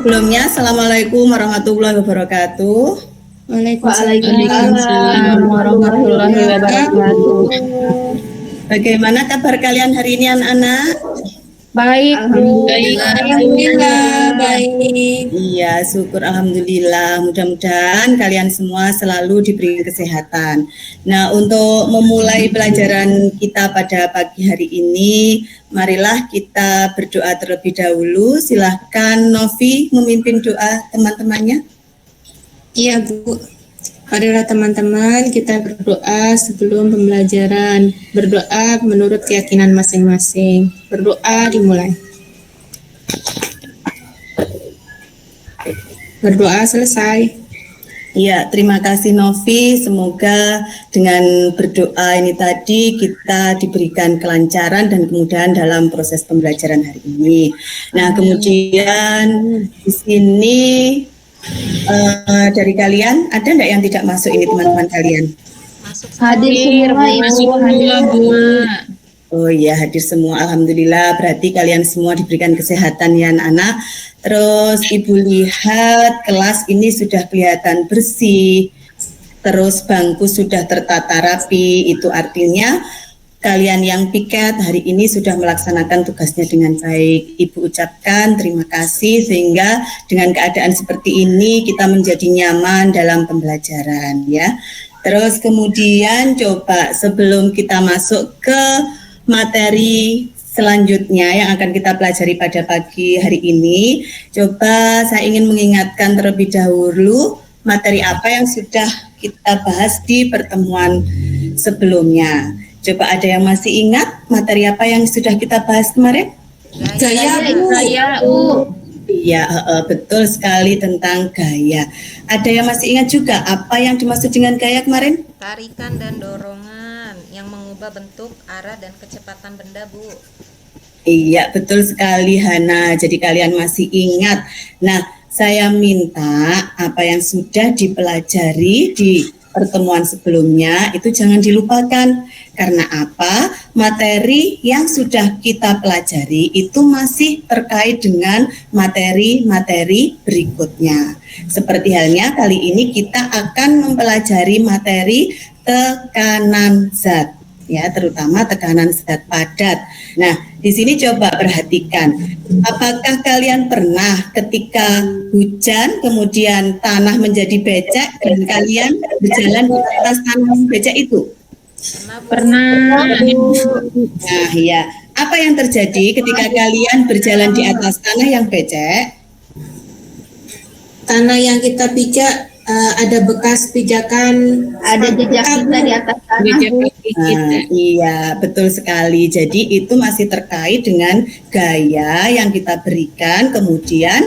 Sebelumnya, Assalamualaikum warahmatullahi wabarakatuh. Waalaikumsalam warahmatullahi wabarakatuh. Bagaimana kabar kalian hari ini anak-anak? Baik, Bu. Alhamdulillah, baik. Iya, syukur alhamdulillah. Mudah-mudahan kalian semua selalu diberi kesehatan. Nah, untuk memulai pelajaran kita pada pagi hari ini, marilah kita berdoa terlebih dahulu. Silahkan Novi memimpin doa teman-temannya. Iya, Bu. Marilah teman-teman kita berdoa sebelum pembelajaran. Berdoa menurut keyakinan masing-masing. Berdoa dimulai. Berdoa selesai. Ya, terima kasih Novi. Semoga dengan berdoa ini tadi kita diberikan kelancaran dan kemudahan dalam proses pembelajaran hari ini. Nah, kemudian di sini dari kalian ada enggak yang tidak masuk ini teman-teman kalian? Hadir semua, Bu. Oh iya, hadir semua. Alhamdulillah, berarti kalian semua diberikan kesehatan ya anak-anak. Terus Ibu lihat kelas ini sudah kelihatan bersih. Terus bangku sudah tertata rapi. Itu artinya kalian yang piket hari ini sudah melaksanakan tugasnya dengan baik. Ibu ucapkan terima kasih sehingga dengan keadaan seperti ini kita menjadi nyaman dalam pembelajaran ya. Terus kemudian coba sebelum kita masuk ke materi selanjutnya yang akan kita pelajari pada pagi hari ini, coba saya ingin mengingatkan terlebih dahulu materi apa yang sudah kita bahas di pertemuan sebelumnya. Coba ada yang masih ingat materi apa yang sudah kita bahas kemarin? Gaya, Bu. Iya, betul sekali tentang gaya. Ada yang masih ingat juga apa yang dimaksud dengan gaya kemarin? Tarikan dan dorongan yang mengubah bentuk, arah, dan kecepatan benda, Bu. Iya, betul sekali Hana. Jadi kalian masih ingat. Nah, saya minta apa yang sudah dipelajari di pertemuan sebelumnya itu jangan dilupakan. Karena apa? Materi yang sudah kita pelajari itu masih terkait dengan materi-materi berikutnya. Seperti halnya kali ini kita akan mempelajari materi tekanan zat, ya, terutama tekanan zat padat. Nah, di sini coba perhatikan, apakah kalian pernah ketika hujan kemudian tanah menjadi becek dan kalian berjalan di atas tanah becek itu? Pernah. Nah, ya, apa yang terjadi ketika kalian berjalan di atas tanah yang becek? Tanah yang kita pijak ada bekas pijakan, Ada jejak kita di atas tanah, Bu. Nah, iya, betul sekali. Jadi itu masih terkait dengan gaya yang kita berikan kemudian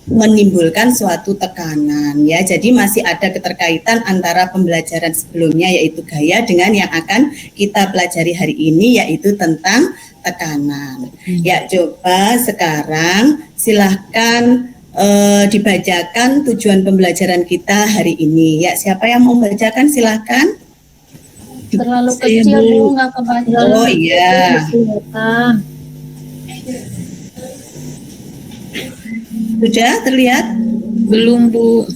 menimbulkan suatu tekanan ya. Jadi masih ada keterkaitan antara pembelajaran sebelumnya yaitu gaya dengan yang akan kita pelajari hari ini yaitu tentang tekanan. Ya, coba sekarang silahkan dibacakan tujuan pembelajaran kita hari ini. Ya, siapa yang mau membacakan silahkan. Terlalu kecil, Bu, nggak kebaca. Oh iya. Sudah terlihat? Belum, Bu.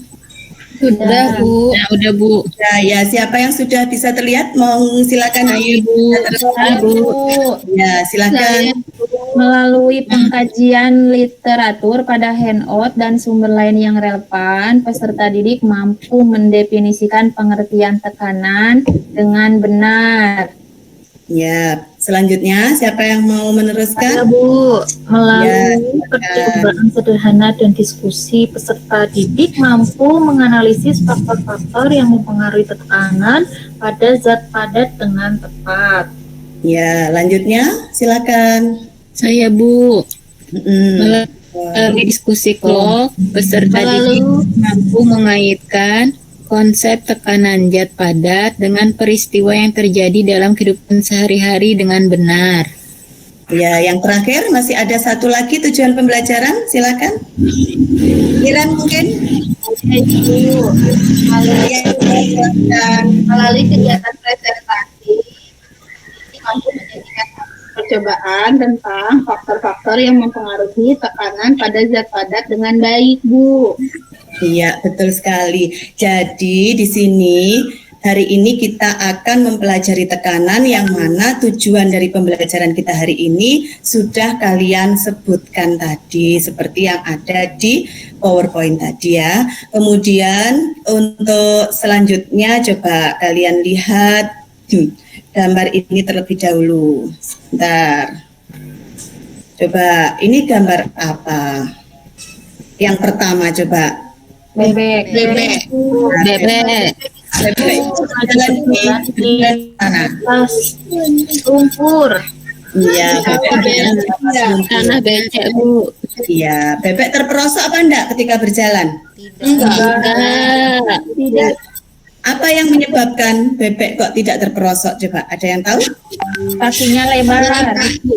Sudah, Bu. Ya, udah, Bu. Ya, siapa yang sudah bisa terlihat? Mau silakan. Saya, Bu. Ya, silakan. Melalui pengkajian literatur pada handout dan sumber lain yang relevan, peserta didik mampu mendefinisikan pengertian tekanan dengan benar. Ya, selanjutnya siapa yang mau meneruskan? Bu, melalui Ya, percobaan sederhana dan diskusi, peserta didik mampu menganalisis faktor-faktor yang mempengaruhi tekanan pada zat padat dengan tepat. Ya, lanjutnya silakan. Saya, Bu. Mm-mm. Melalui diskusi kelompok, peserta didik mampu mengaitkan konsep tekanan zat padat dengan peristiwa yang terjadi dalam kehidupan sehari-hari dengan benar. Ya, yang terakhir masih ada satu lagi tujuan pembelajaran, silakan. Iran mungkin? Melalui kegiatan presentasi, mampu menjadikan percobaan tentang faktor-faktor yang mempengaruhi tekanan pada zat padat dengan baik, Bu. Iya, betul sekali. Jadi di sini hari ini kita akan mempelajari tekanan yang mana tujuan dari pembelajaran kita hari ini sudah kalian sebutkan tadi seperti yang ada di PowerPoint tadi ya. Kemudian untuk selanjutnya coba kalian lihat gambar ini terlebih dahulu. Sebentar. Coba ini gambar apa? Yang pertama coba. Bebek. Bebek. Bebek jalan di tanah. Lumpur. Iya, Tanah becek, Bu. Iya, bebek terperosok apa enggak ketika berjalan? Tidak. Apa yang menyebabkan bebek kok tidak terperosok? Coba, ada yang tahu? Kakinya lebar.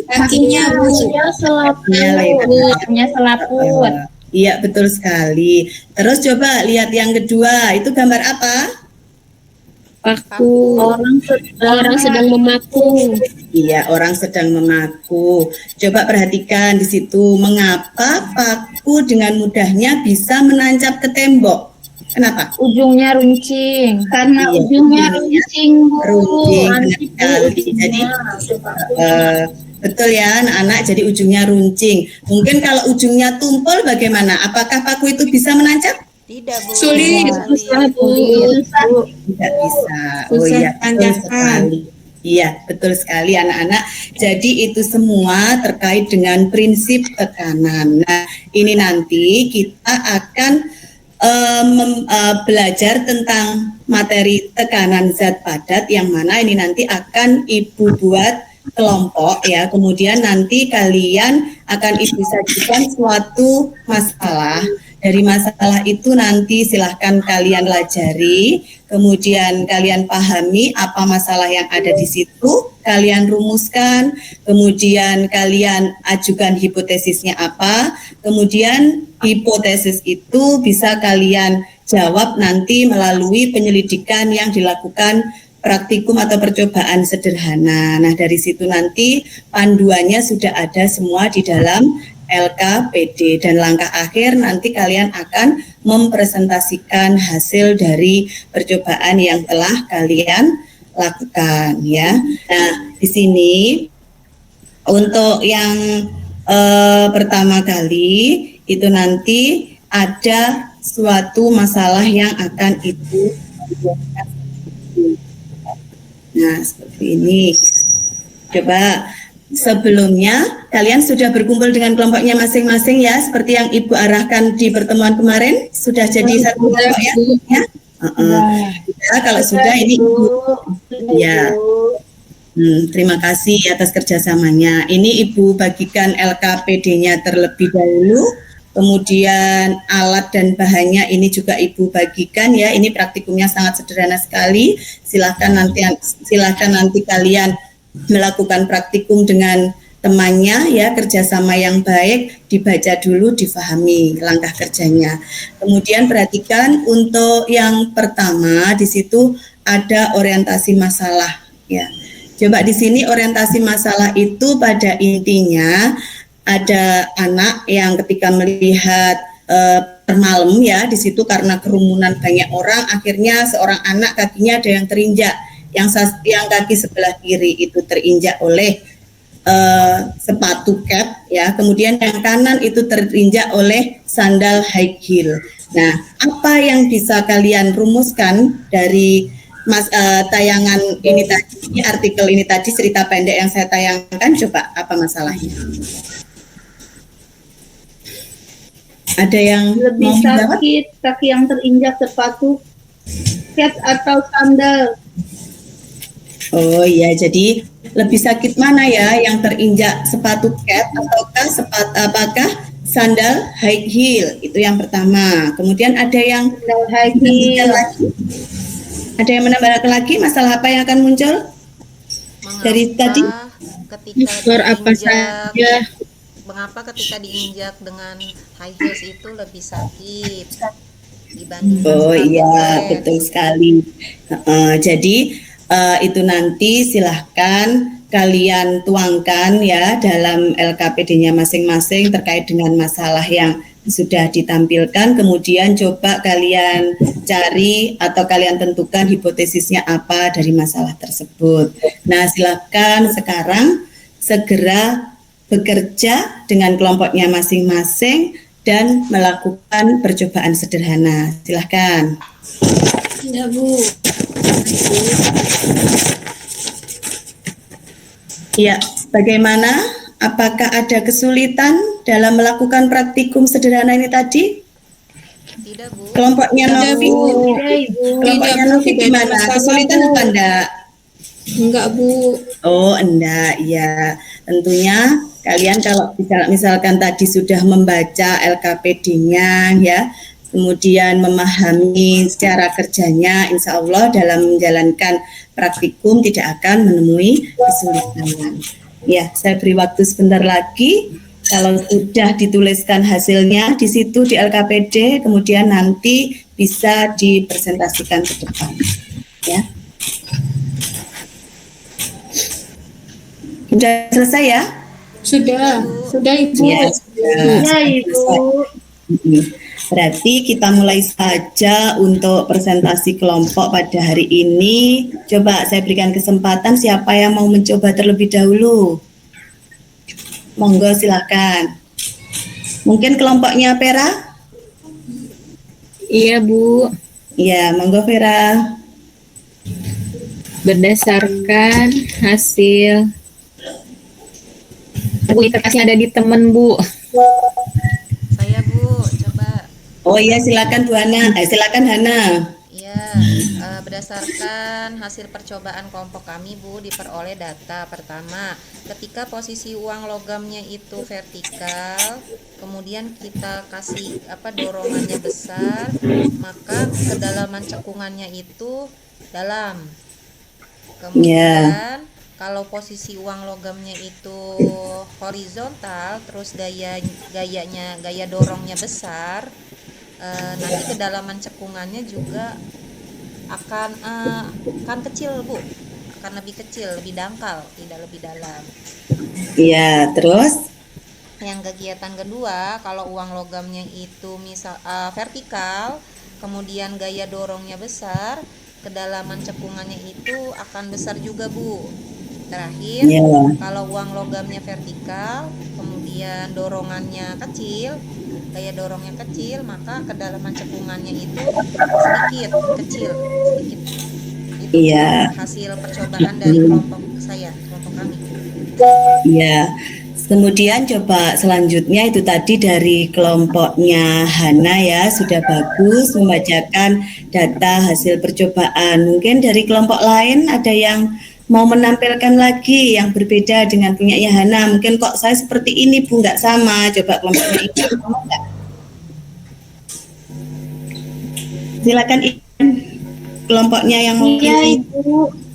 Kakinya, Bu. Kakinya lebar. Kakinya selaput. Iya, betul sekali. Terus coba lihat yang kedua, itu gambar apa? Paku. Orang sedang memaku. Iya, orang sedang memaku. Coba perhatikan di situ, mengapa paku dengan mudahnya bisa menancap ke tembok? Kenapa? Ujungnya runcing. Karena Iya, ujungnya runcing, Bu. Runcing, benar sekali. Jadi betul ya anak-anak, jadi ujungnya runcing. Mungkin kalau ujungnya tumpul bagaimana? Apakah paku itu bisa menancap? Tidak, Bu. Sulit. Susah, Bu. Tidak bisa. Oh iya, betul sekali. Iya, betul sekali anak-anak. Jadi itu semua terkait dengan prinsip tekanan. Nah, ini nanti kita akan belajar tentang materi tekanan zat padat yang mana ini nanti akan Ibu buat kelompok ya. Kemudian nanti kalian akan Ibu sajikan suatu masalah. Dari masalah itu nanti silahkan kalian pelajari, kemudian kalian pahami apa masalah yang ada di situ, kalian rumuskan, kemudian kalian ajukan hipotesisnya apa, kemudian hipotesis itu bisa kalian jawab nanti melalui penyelidikan yang dilakukan praktikum atau percobaan sederhana. Nah, dari situ nanti panduannya sudah ada semua di dalam LKPD, dan langkah akhir nanti kalian akan mempresentasikan hasil dari percobaan yang telah kalian lakukan ya. Nah, di sini untuk yang pertama kali itu nanti ada suatu masalah yang akan Ibu. Nah, seperti ini. Coba sebelumnya kalian sudah berkumpul dengan kelompoknya masing-masing ya, seperti yang Ibu arahkan di pertemuan kemarin, sudah jadi satu kelompok ya? Ya, kalau sudah ini Ibu ya. Terima kasih atas kerjasamanya. Ini Ibu bagikan LKPD-nya terlebih dahulu, kemudian alat dan bahannya ini juga Ibu bagikan ya. Ini praktikumnya sangat sederhana sekali. Silahkan nanti kalian melakukan praktikum dengan temannya ya, kerjasama yang baik, dibaca dulu, difahami langkah kerjanya. Kemudian perhatikan untuk yang pertama di situ ada orientasi masalah ya. Coba di sini orientasi masalah itu pada intinya ada anak yang ketika melihat malam ya di situ karena kerumunan banyak orang, akhirnya seorang anak kakinya ada yang terinjak. Yang kaki sebelah kiri itu terinjak oleh sepatu cap ya, kemudian yang kanan itu terinjak oleh sandal high heel. Nah, apa yang bisa kalian rumuskan dari tayangan ini tadi, artikel ini tadi, cerita pendek yang saya tayangkan? Coba apa masalahnya? Ada yang lebih sakit kaki yang terinjak sepatu cap atau sandal? Oh iya, jadi lebih sakit mana ya, yang terinjak sepatu cap ataukah apakah sandal high heel? Itu yang pertama. Kemudian ada yang Sandal high heel. Ada yang menambahkan lagi masalah apa yang akan muncul dari tadi? Mengapa ketika diinjak dengan high heels itu lebih sakit dibanding Oh iya, betul sekali. Jadi itu nanti silahkan kalian tuangkan ya dalam LKPD-nya masing-masing terkait dengan masalah yang sudah ditampilkan, kemudian coba kalian cari atau kalian tentukan hipotesisnya apa dari masalah tersebut. Nah, silakan sekarang segera bekerja dengan kelompoknya masing-masing dan melakukan percobaan sederhana. Silakan. Ya, Bu. Ya, bagaimana? Apakah ada kesulitan dalam melakukan praktikum sederhana ini tadi? Tidak, Bu. Kelompoknya Novi, kelompoknya Novi gimana? Kesulitan apa enggak? Enggak, Bu. Oh, enggak, ya. Tentunya kalian kalau misalkan tadi sudah membaca LKPD-nya ya, kemudian memahami cara kerjanya, insya Allah dalam menjalankan praktikum tidak akan menemui kesulitan. Ya, saya beri waktu sebentar lagi. Kalau sudah dituliskan hasilnya di situ di LKPD, kemudian nanti bisa dipresentasikan ke depan. Ya. Sudah selesai ya? Sudah Ibu. Ya, sudah. Ibu. Berarti kita mulai saja untuk presentasi kelompok pada hari ini. Coba saya berikan kesempatan siapa yang mau mencoba terlebih dahulu. Monggo silakan. Mungkin kelompoknya Vera? Iya, Bu. Iya, monggo Vera. Berdasarkan hasil kualitasnya ada di temen, Bu. Saya, Bu, coba. Oh iya, silakan Bu Hana. Silakan Hana. Ya, berdasarkan hasil percobaan kelompok kami, Bu, diperoleh data pertama, ketika posisi uang logamnya itu vertikal, kemudian kita kasih dorongannya besar, maka kedalaman cekungannya itu dalam. Kemudian kalau posisi uang logamnya itu horizontal, terus gaya dorongnya besar, nanti kedalaman cekungannya juga akan kecil, Bu, akan lebih kecil, lebih dangkal, tidak lebih dalam. Iya, terus? Yang kegiatan kedua, kalau uang logamnya itu vertikal, kemudian gaya dorongnya besar, kedalaman cekungannya itu akan besar juga, Bu. Terakhir, kalau uang logamnya vertikal, kemudian dorongannya kecil, gaya dorongnya kecil, maka kedalaman cekungannya itu kecil. Itu hasil percobaan dari kelompok kami. Iya. Kemudian coba selanjutnya itu tadi dari kelompoknya Hana ya, sudah bagus membacakan data hasil percobaan. Mungkin dari kelompok lain ada yang mau menampilkan lagi yang berbeda dengan punyanya Hana. Mungkin kok saya seperti ini Bu, nggak sama. Coba kelompoknya ini sama nggak? Silakan kelompoknya yang mau. Iya, Ibu.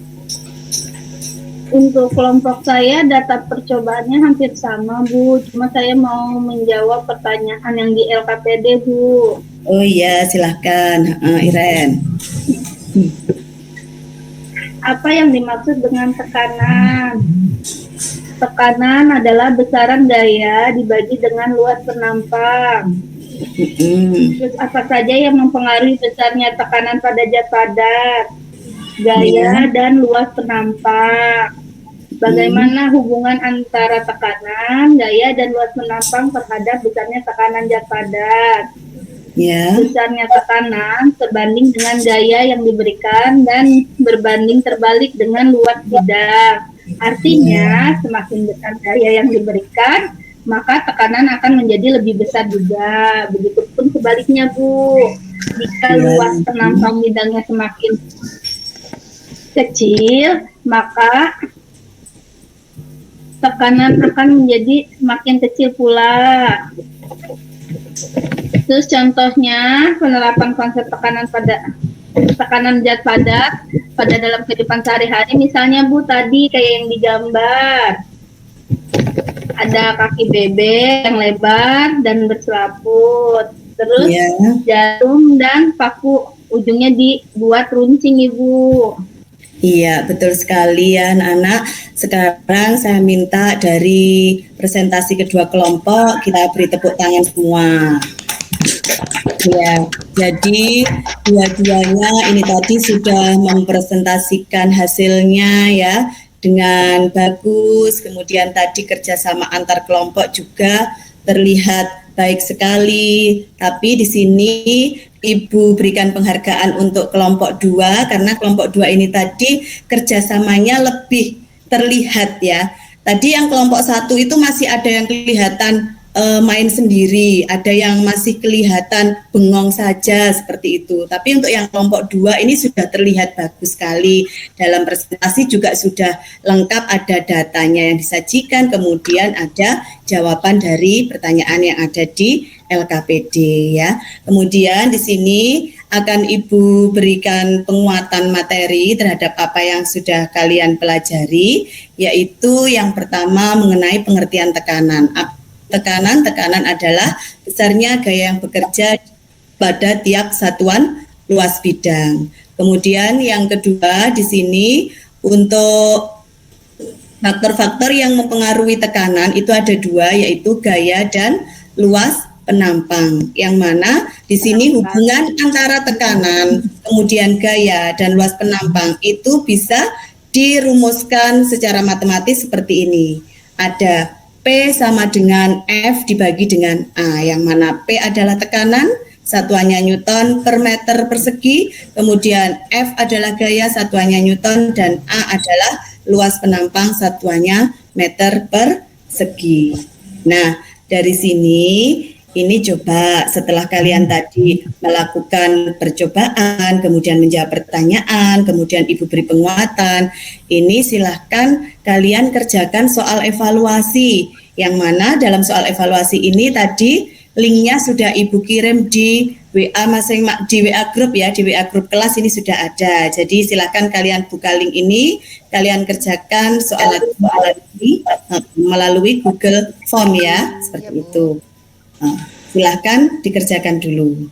Untuk kelompok saya data percobaannya hampir sama, Bu. Cuma saya mau menjawab pertanyaan yang di LKPD, Bu. Oh iya, silahkan, Iren. Apa yang dimaksud dengan tekanan? Tekanan adalah besaran gaya dibagi dengan luas penampang. Terus apa saja yang mempengaruhi besarnya tekanan pada zat padat? Gaya dan luas penampang. Bagaimana hubungan antara tekanan, gaya, dan luas penampang terhadap besarnya tekanan zat padat? Besarnya tekanan sebanding dengan gaya yang diberikan dan berbanding terbalik dengan luas bidang. Artinya, semakin besar gaya yang diberikan, maka tekanan akan menjadi lebih besar juga. Begitupun sebaliknya, Bu. Jika luas penampang bidangnya semakin kecil, maka tekanan akan menjadi semakin kecil pula. Terus contohnya penerapan konsep tekanan zat padat pada dalam kehidupan sehari-hari, misalnya Bu tadi kayak yang digambar, ada kaki bebek yang lebar dan berselaput, terus jarum dan paku ujungnya dibuat runcing, Ibu. Iya, betul sekali ya anak-anak. Sekarang saya minta dari presentasi kedua kelompok kita beri tepuk tangan semua. Ya, jadi dua-duanya ini tadi sudah mempresentasikan hasilnya ya dengan bagus. Kemudian tadi kerjasama antar kelompok juga terlihat baik sekali. Tapi di sini Ibu berikan penghargaan untuk kelompok 2 karena kelompok 2 ini tadi kerjasamanya lebih terlihat ya. Tadi yang kelompok 1 itu masih ada yang kelihatan main sendiri, ada yang masih kelihatan bengong saja seperti itu. Tapi untuk yang kelompok 2 ini sudah terlihat bagus sekali. Dalam presentasi juga sudah lengkap, ada datanya yang disajikan, kemudian ada jawaban dari pertanyaan yang ada di LKPD ya. Kemudian di sini akan Ibu berikan penguatan materi terhadap apa yang sudah kalian pelajari, yaitu yang pertama mengenai pengertian tekanan. Tekanan adalah besarnya gaya yang bekerja pada tiap satuan luas bidang. Kemudian yang kedua di sini untuk faktor-faktor yang mempengaruhi tekanan itu ada 2, yaitu gaya dan luas penampang. Yang mana di sini hubungan antara tekanan, kemudian gaya dan luas penampang itu bisa dirumuskan secara matematis seperti ini. Ada P sama dengan F dibagi dengan A, yang mana P adalah tekanan, satuannya Newton per meter persegi, kemudian F adalah gaya, satuannya Newton, dan A adalah luas penampang, satuannya meter persegi. Nah, dari sini ini coba setelah kalian tadi melakukan percobaan, kemudian menjawab pertanyaan, kemudian Ibu beri penguatan, ini silahkan kalian kerjakan soal evaluasi, yang mana dalam soal evaluasi ini tadi linknya sudah Ibu kirim di WA masing-masing, di WA grup ya, di WA grup kelas ini sudah ada. Jadi silahkan kalian buka link ini, kalian kerjakan soal ini melalui Google Form ya, seperti itu. Silahkan dikerjakan dulu.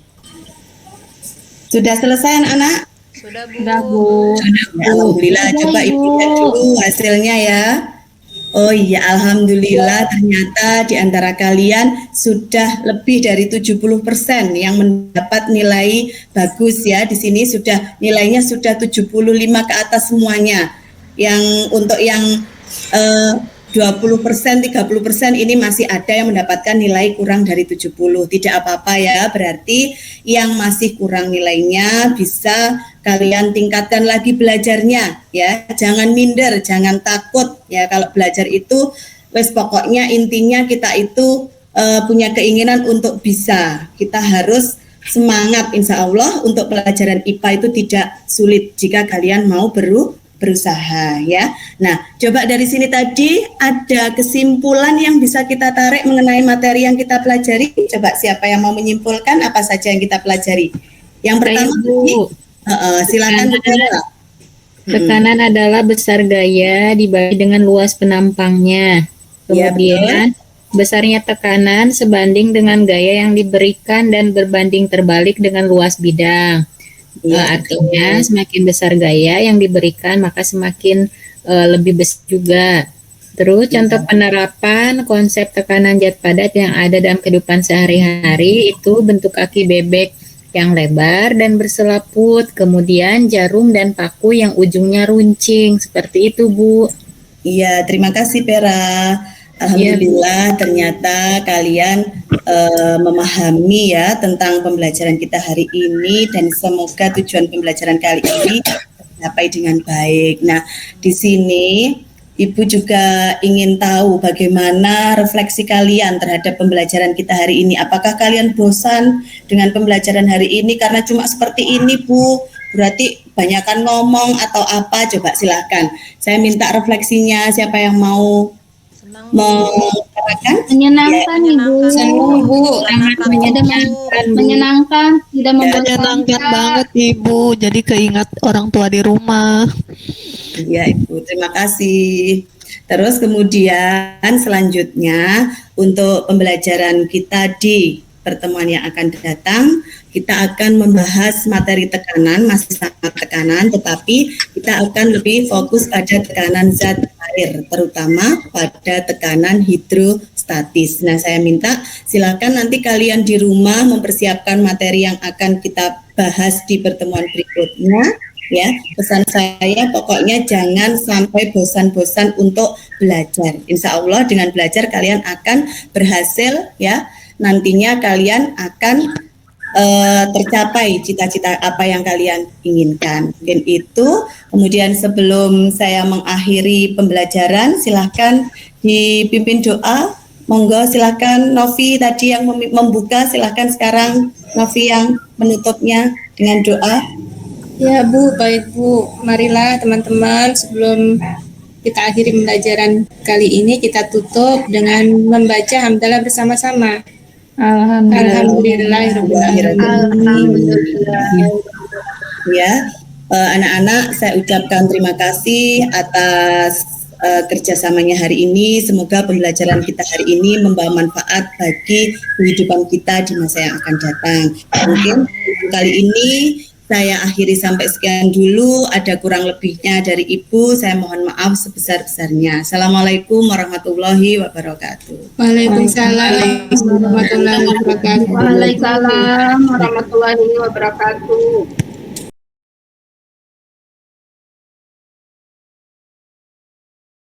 Sudah selesai anak-anak? Sudah Bu. Sudah Bu. Alhamdulillah, coba Ibu lihat dulu hasilnya ya. Oh iya, alhamdulillah ternyata di antara kalian sudah lebih dari 70% yang mendapat nilai bagus ya. Di sini sudah nilainya sudah 75 ke atas semuanya. Yang untuk yang 20%, 30% ini masih ada yang mendapatkan nilai kurang dari 70. Tidak apa-apa ya, berarti yang masih kurang nilainya bisa kalian tingkatkan lagi belajarnya ya. Jangan minder, jangan takut ya, kalau belajar itu wes pokoknya intinya kita itu punya keinginan untuk bisa. Kita harus semangat, insya Allah untuk pelajaran IPA itu tidak sulit jika kalian mau berusaha ya. Nah, coba dari sini tadi ada kesimpulan yang bisa kita tarik mengenai materi yang kita pelajari. Coba siapa yang mau menyimpulkan apa saja yang kita pelajari? Yang pertama, silakan. Tekanan adalah besar gaya dibagi dengan luas penampangnya. Kemudian besarnya tekanan sebanding dengan gaya yang diberikan dan berbanding terbalik dengan luas bidang. Artinya semakin besar gaya yang diberikan maka semakin lebih besar juga. Terus contoh penerapan konsep tekanan zat padat yang ada dalam kehidupan sehari-hari itu bentuk kaki bebek yang lebar dan berselaput, kemudian jarum dan paku yang ujungnya runcing, seperti itu Bu. Iya, terima kasih Pera. Alhamdulillah ternyata kalian memahami ya tentang pembelajaran kita hari ini dan semoga tujuan pembelajaran kali ini tercapai dengan baik. Nah, di sini Ibu juga ingin tahu bagaimana refleksi kalian terhadap pembelajaran kita hari ini. Apakah kalian bosan dengan pembelajaran hari ini karena cuma seperti ini, Bu? Berarti banyakkan ngomong atau apa? Coba silahkan. Saya minta refleksinya, siapa yang mau mengatakan? Menyenangkan Ibu. Senang Bu, sangat menyenangkan. Menyenangkan, tidak membosankan. Menyenangkan banget Ibu, jadi keingat orang tua di rumah. Ya Ibu, terima kasih. Terus kemudian selanjutnya untuk pembelajaran kita di pertemuan yang akan datang, kita akan membahas materi tekanan, masih sangat tekanan, tetapi kita akan lebih fokus pada tekanan zat air, terutama pada tekanan hidrostatis. Nah, saya minta silakan nanti kalian di rumah mempersiapkan materi yang akan kita bahas di pertemuan berikutnya. Ya, pesan saya pokoknya jangan sampai bosan-bosan untuk belajar. Insya Allah dengan belajar kalian akan berhasil ya. Nantinya kalian akan tercapai cita-cita apa yang kalian inginkan. Mungkin itu. Kemudian sebelum saya mengakhiri pembelajaran, silahkan dipimpin doa. Monggo silahkan Novi tadi yang membuka, silahkan sekarang Novi yang menutupnya dengan doa. Ya Bu, baik Bu. Marilah teman-teman sebelum kita akhiri pembelajaran kali ini kita tutup dengan membaca hamdalah bersama-sama. Alhamdulillahirrahmanirrahim. Ya, anak-anak saya ucapkan terima kasih atas kerjasamanya hari ini. Semoga pembelajaran kita hari ini membawa manfaat bagi kehidupan kita di masa yang akan datang. Mungkin kali ini saya akhiri sampai sekian dulu. Ada kurang lebihnya dari Ibu, saya mohon maaf sebesar-besarnya. Assalamualaikum warahmatullahi wabarakatuh. Waalaikumsalam warahmatullahi wabarakatuh. Waalaikumsalam warahmatullahi wabarakatuh.